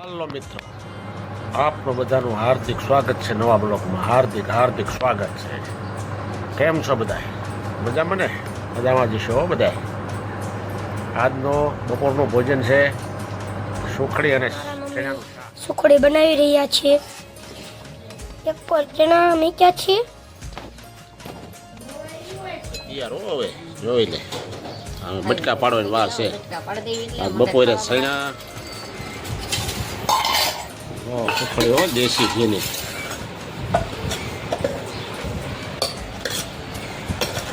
હાલો મિત્રો, આપનું બધાનું હાર્દિક સ્વાગત છે નવા બ્લોકમાં. હાર્દિક હાર્દિક સ્વાગત છે. કેમ છો બધા? મજામાં ને? મજામાં જ છો બધા. આજનો બપોરનું ભોજન છે સુખડી અને ચણાનું શાક. સુખડી બનાવી રહ્યા છીએ. એક પર ચણા મૂક્યા છે. યાર હવે જોઈ લે, બટકા પાડવાની વાર છે. બપોરે સૈણા સુખડી હો, દેશી ઘીની.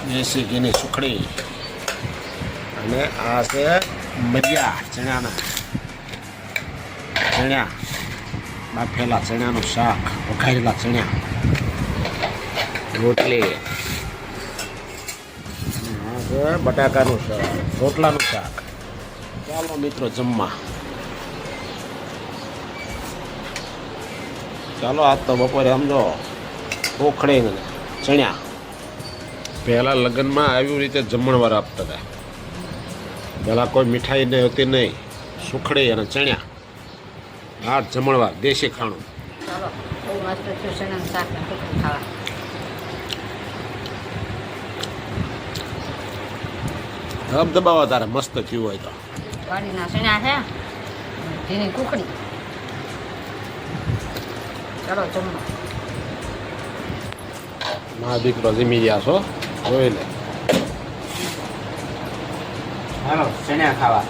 દેશી ઘીની સુખડી. અને આ છે મરિયા ચણાના, ચણા બાફેલા ચણાનું શાક, વઘારેલા ચણા, રોટલી. આ છે બટાકાનું શાક, રોટલાનું શાક. ચાલો મિત્રો જમવા. ચાલો આજ તો બપોરે સમજો ઉખડી ને ચણ્યા. પહેલાં લગ્નમાં આવી રીતે જમણવાર આપતા હતા. પહેલાં કોઈ મીઠાઈ નહીં હોતી નહીં, સુખડી અને ચણ્યા. આ જમણવાર દેશી ખાણું. ચાલો બહુ મસ્ત થયું ચણાનું શાક ને સુખડી ખાવા. ધબ દબાવો તારે મસ્ત થયું હોય તો. વાડીના ચણા છે, ઘીની કુકડી. ચાલો જમવા. મારા દીકરો જમી ગયા છો, જોઈ લે. હાલો ચણ્યા ખાવા.